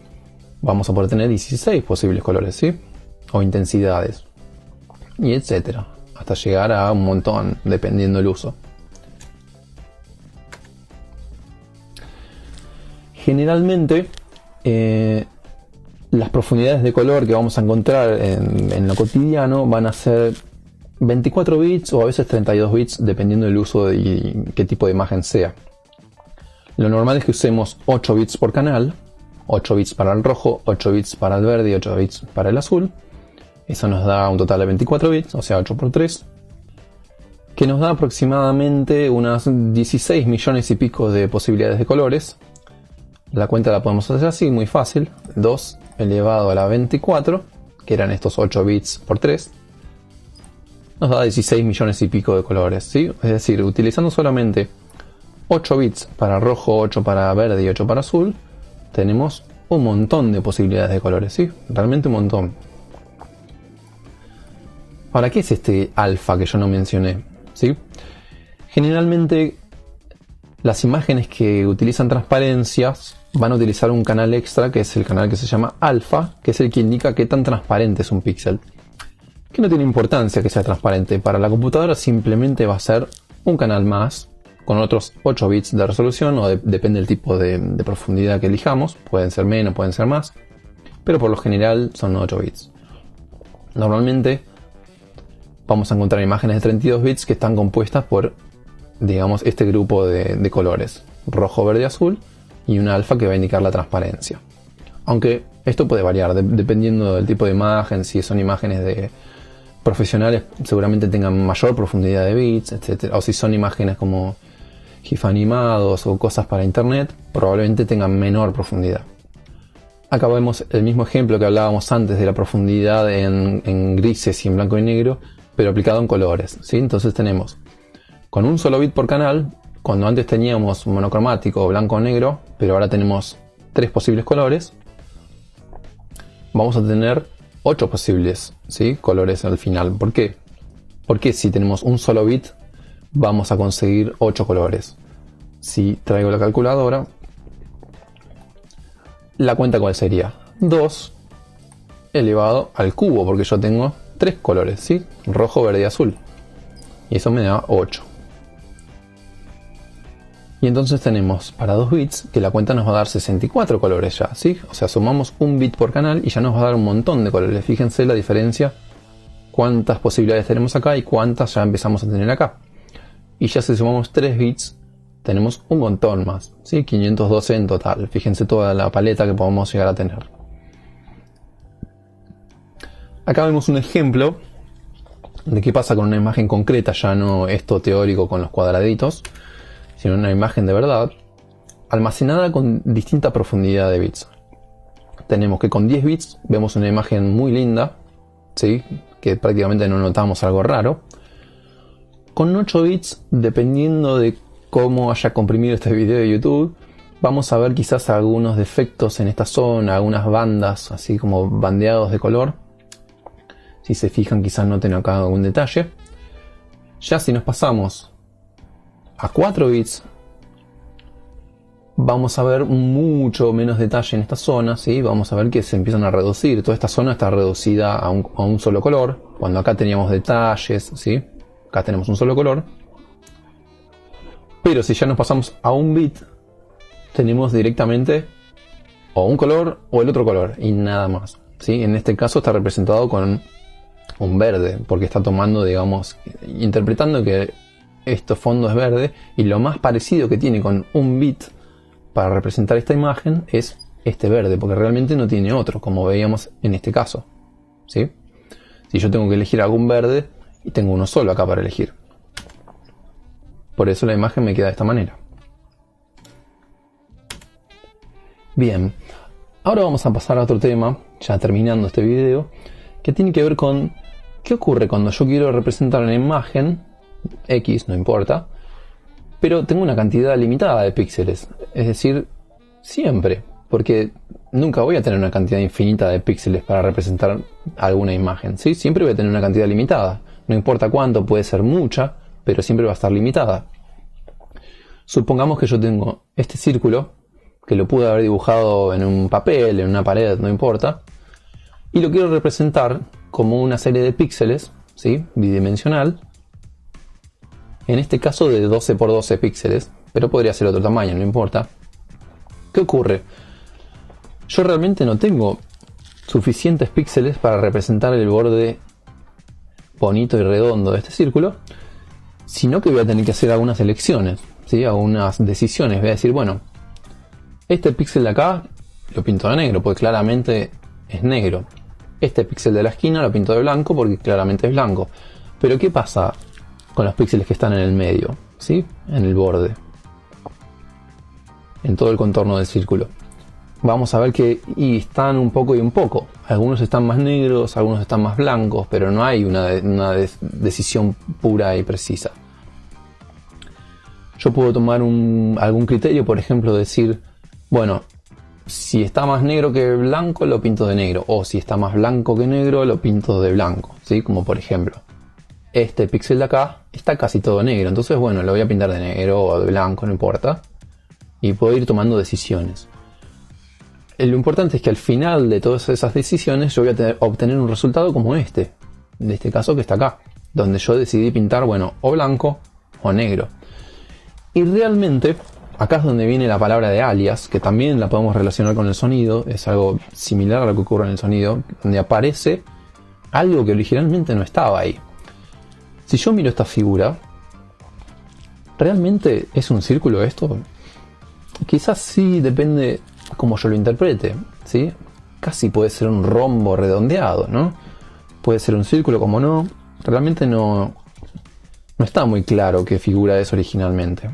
vamos a poder tener 16 posibles colores, ¿sí? O intensidades. Y etcétera, hasta llegar a un montón, dependiendo del uso. Generalmente, las profundidades de color que vamos a encontrar en lo cotidiano van a ser 24 bits o a veces 32 bits, dependiendo del uso y qué tipo de imagen sea. Lo normal es que usemos 8 bits por canal, 8 bits para el rojo, 8 bits para el verde y 8 bits para el azul. Eso nos da un total de 24 bits, o sea 8 por 3. que nos da aproximadamente unas 16 millones y pico de posibilidades de colores. La cuenta la podemos hacer así, muy fácil. 2 elevado a la 24, que eran estos 8 bits por 3, nos da 16 millones y pico de colores, ¿sí? Es decir, utilizando solamente 8 bits para rojo, 8 para verde y 8 para azul, tenemos un montón de posibilidades de colores, ¿sí? Realmente un montón. Ahora, ¿qué es este alfa que yo no mencioné? ¿Sí? Generalmente las imágenes que utilizan transparencias van a utilizar un canal extra, que es el canal que se llama alfa, que es el que indica qué tan transparente es un píxel. Que no tiene importancia que sea transparente. Para la computadora simplemente va a ser un canal más, con otros 8 bits de resolución, o depende del tipo de profundidad que elijamos. Pueden ser menos, pueden ser más, pero por lo general son 8 bits. Normalmente vamos a encontrar imágenes de 32 bits que están compuestas por, digamos, este grupo de colores: rojo, verde, azul, y un alfa que va a indicar la transparencia. Aunque esto puede variar dependiendo del tipo de imagen. Si son imágenes de profesionales, seguramente tengan mayor profundidad de bits, etc. O si son imágenes como GIF animados o cosas para internet, probablemente tengan menor profundidad. Acá vemos el mismo ejemplo que hablábamos antes de la profundidad en grises y en blanco y negro, pero aplicado en colores, ¿sí? Entonces tenemos, con un solo bit por canal, cuando antes teníamos monocromático o blanco o negro, pero ahora tenemos 3 posibles colores, vamos a tener 8 posibles, ¿sí?, colores al final. ¿Por qué? Porque si tenemos un solo bit, vamos a conseguir 8 colores. Si traigo la calculadora, la cuenta ¿cuál sería? 2 elevado al cubo, porque yo tengo 3 colores, ¿sí? Rojo, verde y azul. Y eso me da 8. Y entonces tenemos para 2 bits que la cuenta nos va a dar 64 colores ya, ¿sí? O sea, sumamos un bit por canal y ya nos va a dar un montón de colores. Fíjense la diferencia, cuántas posibilidades tenemos acá y cuántas ya empezamos a tener acá. Y ya si sumamos 3 bits, tenemos un montón más, ¿sí? 512 en total. Fíjense toda la paleta que podemos llegar a tener. Acá vemos un ejemplo de qué pasa con una imagen concreta, ya no esto teórico con los cuadraditos, sino una imagen de verdad, almacenada con distinta profundidad de bits. Tenemos que con 10 bits vemos una imagen muy linda, ¿sí?, que prácticamente no notamos algo raro. Con 8 bits, dependiendo de cómo haya comprimido este video de YouTube, vamos a ver quizás algunos defectos en esta zona, algunas bandas, así como bandeados de color. Si se fijan, quizás noten acá algún detalle. Ya si nos pasamos a 4 bits, vamos a ver mucho menos detalle en esta zona, ¿sí? Vamos a ver que se empiezan a reducir. Toda esta zona está reducida a un solo color, cuando acá teníamos detalles, ¿sí? Acá tenemos un solo color. Pero si ya nos pasamos a 1 bit, tenemos directamente o un color o el otro color y nada más, ¿sí? En este caso está representado con un verde, porque está tomando, digamos, interpretando que este fondo es verde, y lo más parecido que tiene con 1 bit para representar esta imagen es este verde, porque realmente no tiene otro, como veíamos en este caso, ¿sí? Si yo tengo que elegir algún verde, y tengo uno solo acá para elegir. Por eso la imagen me queda de esta manera. Bien, ahora vamos a pasar a otro tema, ya terminando este video, que tiene que ver con qué ocurre cuando yo quiero representar una imagen X, no importa, pero tengo una cantidad limitada de píxeles. Es decir, siempre, porque nunca voy a tener una cantidad infinita de píxeles para representar alguna imagen, ¿sí? Siempre voy a tener una cantidad limitada. No importa cuánto, puede ser mucha, pero siempre va a estar limitada. Supongamos que yo tengo este círculo, que lo pude haber dibujado en un papel, en una pared, no importa, y lo quiero representar como una serie de píxeles, ¿sí?, bidimensional, en este caso de 12 por 12 píxeles, pero podría ser otro tamaño, no importa. ¿Qué ocurre? Yo realmente no tengo suficientes píxeles para representar el borde bonito y redondo de este círculo, sino que voy a tener que hacer algunas elecciones, ¿sí?, algunas decisiones. Voy a decir, bueno, este píxel de acá lo pinto de negro, porque claramente es negro. Este píxel de la esquina lo pinto de blanco, porque claramente es blanco. Pero ¿qué pasa? con los píxeles que están en el medio, ¿sí? En el borde, en todo el contorno del círculo. Vamos a ver que están un poco y un poco. Algunos están más negros, algunos están más blancos, pero no hay una decisión pura y precisa. Yo puedo tomar algún criterio, por ejemplo, decir, bueno, si está más negro que blanco, lo pinto de negro. O si está más blanco que negro, lo pinto de blanco, ¿sí? Como por ejemplo, este píxel de acá está casi todo negro. Entonces, bueno, lo voy a pintar de negro o de blanco, no importa. Y puedo ir tomando decisiones. Lo importante es que al final de todas esas decisiones yo voy a obtener un resultado como este. En este caso que está acá. Donde yo decidí pintar, bueno, o blanco o negro. Y realmente, acá es donde viene la palabra de alias, que también la podemos relacionar con el sonido. Es algo similar a lo que ocurre en el sonido, donde aparece algo que originalmente no estaba ahí. Si yo miro esta figura, ¿realmente es un círculo esto? Quizás sí, depende cómo yo lo interprete, ¿sí? Casi puede ser un rombo redondeado, ¿no? Puede ser un círculo, como no. Realmente no está muy claro qué figura es originalmente.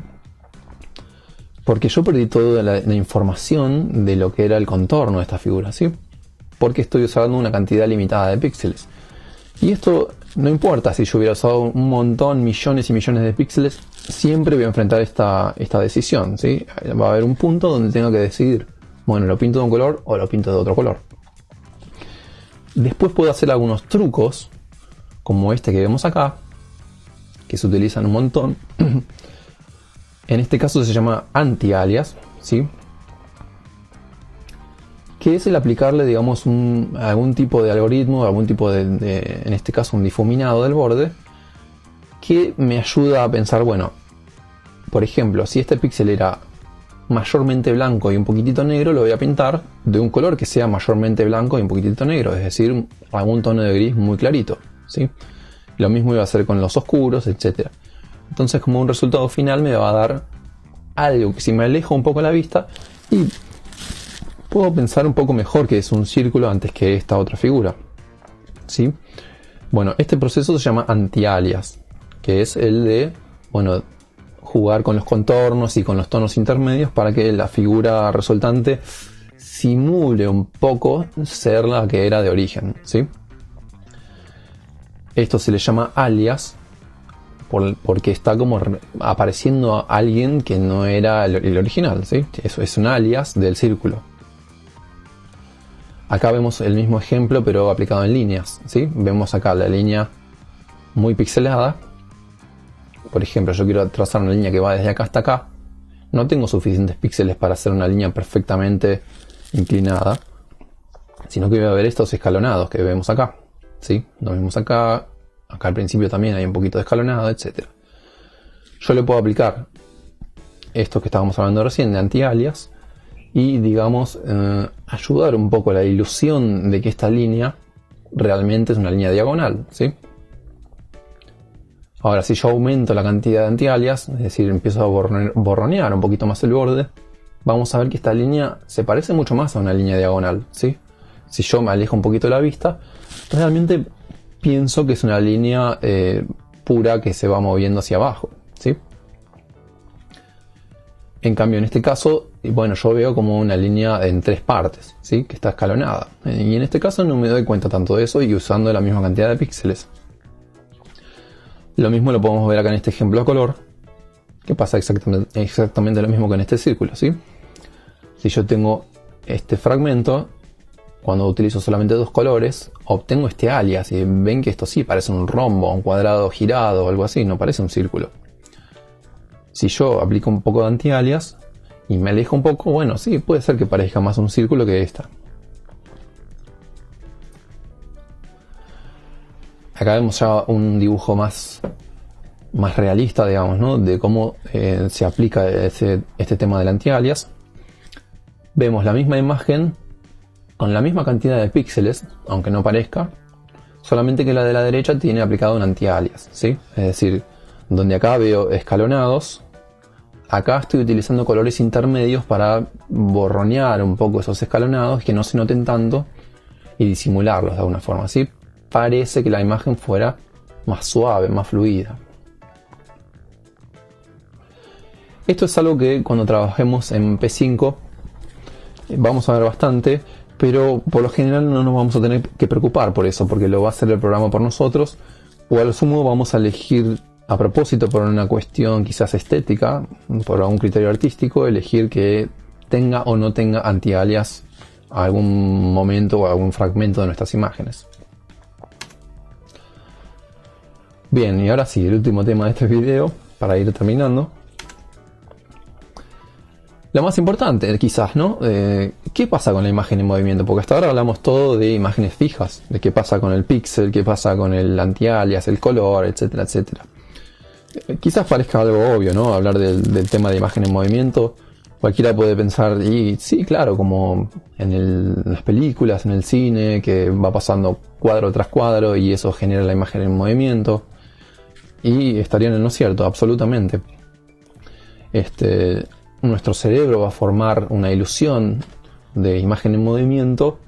Porque yo perdí toda la información de lo que era el contorno de esta figura, ¿sí? Porque estoy usando una cantidad limitada de píxeles. Y esto no importa si yo hubiera usado un montón, millones y millones de píxeles, siempre voy a enfrentar esta decisión, ¿sí? Va a haber un punto donde tengo que decidir, bueno, lo pinto de un color o lo pinto de otro color. Después puedo hacer algunos trucos, como este que vemos acá, que se utilizan un montón. En este caso se llama anti-alias, ¿sí? Que es el aplicarle, digamos, algún tipo de algoritmo, algún tipo de, en este caso, un difuminado del borde, que me ayuda a pensar, bueno, por ejemplo, si este píxel era mayormente blanco y un poquitito negro, lo voy a pintar de un color que sea mayormente blanco y un poquitito negro, es decir, algún tono de gris muy clarito, ¿sí? Lo mismo iba a hacer con los oscuros, etc. Entonces, como un resultado final me va a dar algo que si me alejo un poco la vista y puedo pensar un poco mejor que es un círculo antes que esta otra figura, ¿sí? Bueno, este proceso se llama anti-alias, que es el de, bueno, jugar con los contornos y con los tonos intermedios para que la figura resultante simule un poco ser la que era de origen, ¿sí? Esto se le llama alias porque está como apareciendo a alguien que no era el original, ¿sí? Eso es un alias del círculo. Acá vemos el mismo ejemplo pero aplicado en líneas, ¿sí? Vemos acá la línea muy pixelada. Por ejemplo, yo quiero trazar una línea que va desde acá hasta acá. No tengo suficientes píxeles para hacer una línea perfectamente inclinada, sino que voy a ver estos escalonados que vemos acá, ¿sí? Lo vemos acá. Acá al principio también hay un poquito de escalonado, etc. Yo le puedo aplicar esto que estábamos hablando recién de anti-alias y, digamos, ayudar un poco a la ilusión de que esta línea realmente es una línea diagonal, ¿sí? Ahora, si yo aumento la cantidad de anti-alias, es decir, empiezo a borronear un poquito más el borde, vamos a ver que esta línea se parece mucho más a una línea diagonal, ¿sí? Si yo me alejo un poquito la vista, realmente pienso que es una línea pura que se va moviendo hacia abajo, ¿sí? En cambio, en este caso, bueno, yo veo como una línea en tres partes, ¿sí? Que está escalonada. Y en este caso no me doy cuenta tanto de eso y usando la misma cantidad de píxeles. Lo mismo lo podemos ver acá en este ejemplo a color, que pasa exactamente lo mismo que en este círculo, ¿sí? Si yo tengo este fragmento, cuando utilizo solamente dos colores, obtengo este alias y ven que esto sí parece un rombo, un cuadrado girado o algo así, no parece un círculo. Si yo aplico un poco de anti-alias y me alejo un poco, bueno, sí, puede ser que parezca más un círculo que esta. Acá vemos ya un dibujo más realista, digamos, ¿no? De cómo se aplica este tema del anti-alias. Vemos la misma imagen con la misma cantidad de píxeles, aunque no parezca, solamente que la de la derecha tiene aplicado un anti-alias, ¿sí? Es decir, donde acá veo escalonados, acá estoy utilizando colores intermedios para borronear un poco esos escalonados, que no se noten tanto y disimularlos de alguna forma, ¿sí? Parece que la imagen fuera más suave, más fluida. Esto es algo que cuando trabajemos en P5 vamos a ver bastante, pero por lo general no nos vamos a tener que preocupar por eso, porque lo va a hacer el programa por nosotros, o a lo sumo vamos a elegir a propósito por una cuestión quizás estética, por algún criterio artístico, elegir que tenga o no tenga anti-alias a algún momento o algún fragmento de nuestras imágenes. Bien, y ahora sí, el último tema de este video, para ir terminando. Lo más importante, quizás, ¿no? ¿Qué pasa con la imagen en movimiento? Porque hasta ahora hablamos todo de imágenes fijas, de qué pasa con el píxel, qué pasa con el anti-alias, el color, etcétera, etcétera. Quizás parezca algo obvio, ¿no? Hablar del tema de imagen en movimiento. Cualquiera puede pensar, y sí, claro, como en las películas, en el cine, que va pasando cuadro tras cuadro y eso genera la imagen en movimiento. Y estarían en lo cierto, absolutamente. Nuestro cerebro va a formar una ilusión de imagen en movimiento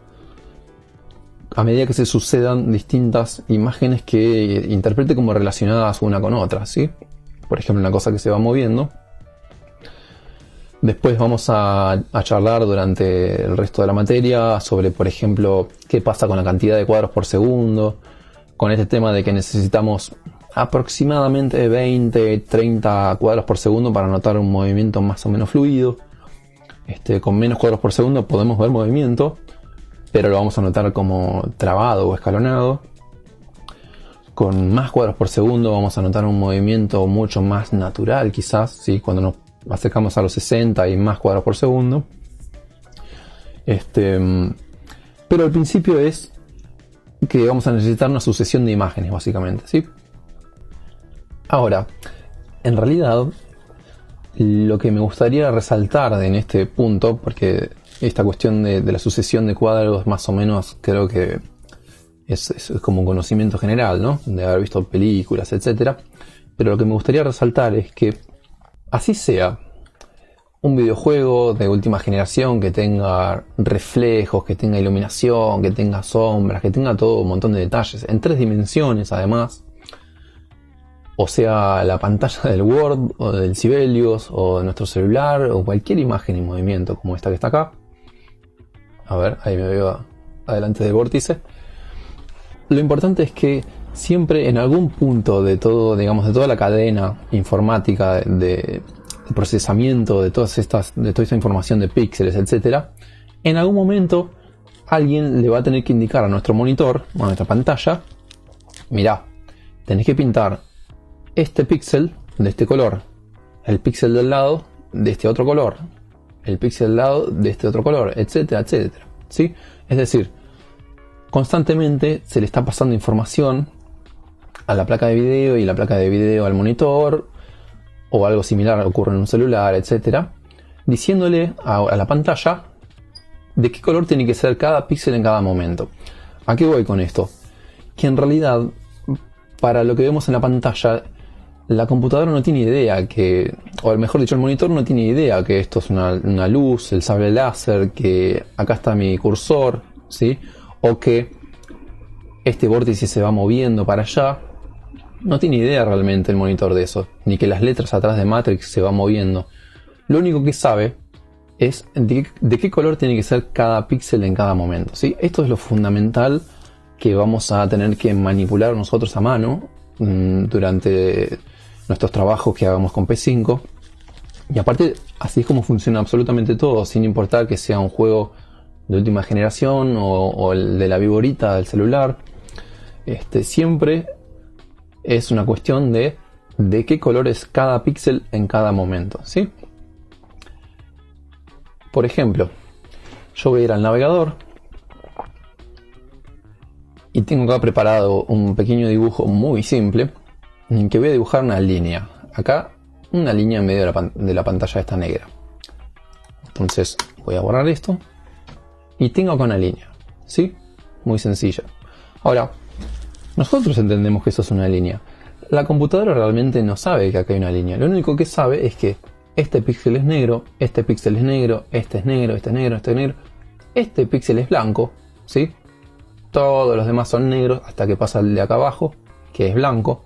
a medida que se sucedan distintas imágenes que interprete como relacionadas una con otra, ¿sí? Por ejemplo, una cosa que se va moviendo. Después vamos a charlar durante el resto de la materia sobre, por ejemplo, qué pasa con la cantidad de cuadros por segundo, con este tema de que necesitamos aproximadamente 20-30 cuadros por segundo para notar un movimiento más o menos fluido. Con menos cuadros por segundo podemos ver movimiento, pero lo vamos a notar como trabado o escalonado. Con más cuadros por segundo vamos a notar un movimiento mucho más natural, quizás, ¿sí? Cuando nos acercamos a los 60 y más cuadros por segundo. Pero al principio es que vamos a necesitar una sucesión de imágenes, básicamente, ¿sí? Ahora, en realidad, lo que me gustaría resaltar en este punto, porque esta cuestión de la sucesión de cuadros más o menos creo que es como un conocimiento general, ¿no? De haber visto películas, etc. Pero lo que me gustaría resaltar es que así sea un videojuego de última generación que tenga reflejos, que tenga iluminación, que tenga sombras, que tenga todo un montón de detalles, en 3 dimensiones además, o sea la pantalla del Word o del Sibelius o de nuestro celular o cualquier imagen en movimiento como esta que está acá. A ver, ahí me veo adelante del vórtice. Lo importante es que siempre en algún punto de todo, digamos, de toda la cadena informática de procesamiento de toda esta información de píxeles, etcétera, en algún momento alguien le va a tener que indicar a nuestro monitor, a nuestra pantalla, mirá, tenés que pintar este píxel de este color, el píxel del lado de este otro color, el píxel del lado de este otro color, etcétera, etcétera, ¿sí? Es decir, constantemente se le está pasando información a la placa de video y la placa de video al monitor, o algo similar ocurre en un celular, etcétera, diciéndole a la pantalla de qué color tiene que ser cada píxel en cada momento. ¿A qué voy con esto? Que en realidad, para lo que vemos en la pantalla, la computadora no tiene idea que, o mejor dicho, el monitor no tiene idea que esto es una luz, el sable láser, que acá está mi cursor, ¿sí? O que este vórtice se va moviendo para allá. No tiene idea realmente el monitor de eso, ni que las letras atrás de Matrix se van moviendo. Lo único que sabe es de qué color tiene que ser cada píxel en cada momento, ¿sí? Esto es lo fundamental que vamos a tener que manipular nosotros a mano durante nuestros trabajos que hagamos con P5. Y aparte, así es como funciona absolutamente todo, sin importar que sea un juego de última generación o el de la viborita del celular. Siempre es una cuestión de qué color es cada píxel en cada momento, ¿sí? Por ejemplo, yo voy a ir al navegador y tengo acá preparado un pequeño dibujo muy simple en que voy a dibujar una línea. Acá, una línea en medio de la pantalla esta negra. Entonces voy a borrar esto y tengo acá una línea, ¿sí? Muy sencilla. Ahora, nosotros entendemos que eso es una línea. La computadora realmente no sabe que acá hay una línea. Lo único que sabe es que este píxel es negro, este píxel es negro, este es negro, este es negro, este es negro. Este píxel es blanco, ¿sí? Todos los demás son negros hasta que pasa el de acá abajo, que es blanco,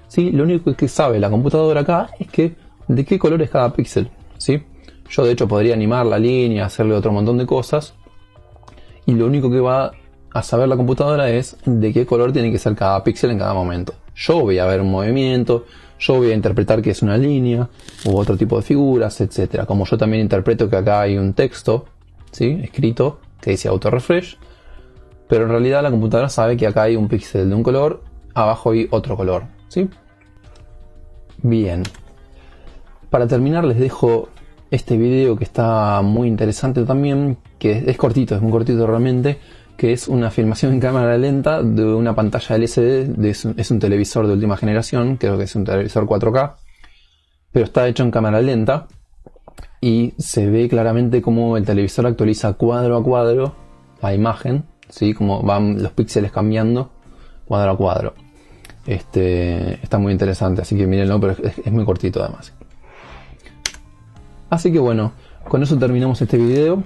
¿sí? Lo único que sabe la computadora acá es que de qué color es cada píxel, ¿sí? Yo de hecho podría animar la línea, hacerle otro montón de cosas, y lo único que va a saber la computadora es de qué color tiene que ser cada píxel en cada momento. Yo voy a ver un movimiento, yo voy a interpretar que es una línea u otro tipo de figuras, etc. Como yo también interpreto que acá hay un texto, ¿sí?, escrito que dice auto refresh, pero en realidad la computadora sabe que acá hay un píxel de un color, abajo hay otro color, ¿sí? Bien. Para terminar les dejo este video que está muy interesante también, que es cortito, es muy cortito realmente, que es una filmación en cámara lenta de una pantalla LCD, es un televisor de última generación, creo que es un televisor 4K, pero está hecho en cámara lenta y se ve claramente cómo el televisor actualiza cuadro a cuadro la imagen, ¿sí?, como van los píxeles cambiando cuadro a cuadro. Está muy interesante, así que mírenlo, pero es muy cortito además. Así que bueno, con eso terminamos este video.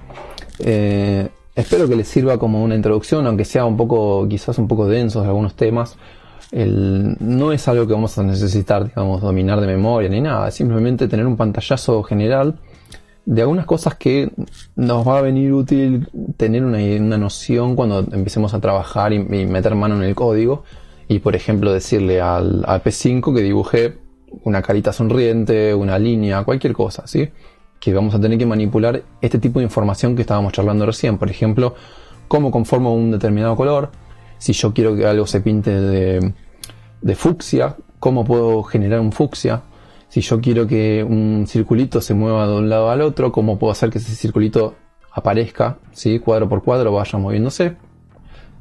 Espero que les sirva como una introducción, aunque sea quizás un poco denso de algunos temas. No es algo que vamos a necesitar, digamos, dominar de memoria ni nada. Es simplemente tener un pantallazo general de algunas cosas que nos va a venir útil tener una noción cuando empecemos a trabajar y meter mano en el código. Y por ejemplo decirle al P5 que dibuje una carita sonriente, una línea, cualquier cosa, ¿sí? Que vamos a tener que manipular este tipo de información que estábamos charlando recién. Por ejemplo, cómo conformo un determinado color. Si yo quiero que algo se pinte de fucsia, cómo puedo generar un fucsia. Si yo quiero que un circulito se mueva de un lado al otro, cómo puedo hacer que ese circulito aparezca, ¿sí?, cuadro por cuadro, vaya moviéndose.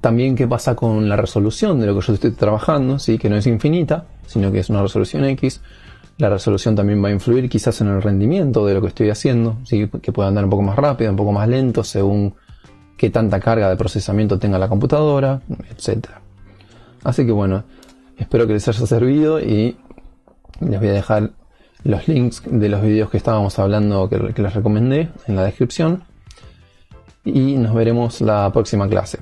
También qué pasa con la resolución de lo que yo estoy trabajando, ¿sí?, que no es infinita, sino que es una resolución X. La resolución también va a influir quizás en el rendimiento de lo que estoy haciendo, ¿sí?, que pueda andar un poco más rápido, un poco más lento, según qué tanta carga de procesamiento tenga la computadora, etc. Así que bueno, espero que les haya servido y les voy a dejar los links de los videos que estábamos hablando, que les recomendé, en la descripción. Y nos veremos la próxima clase.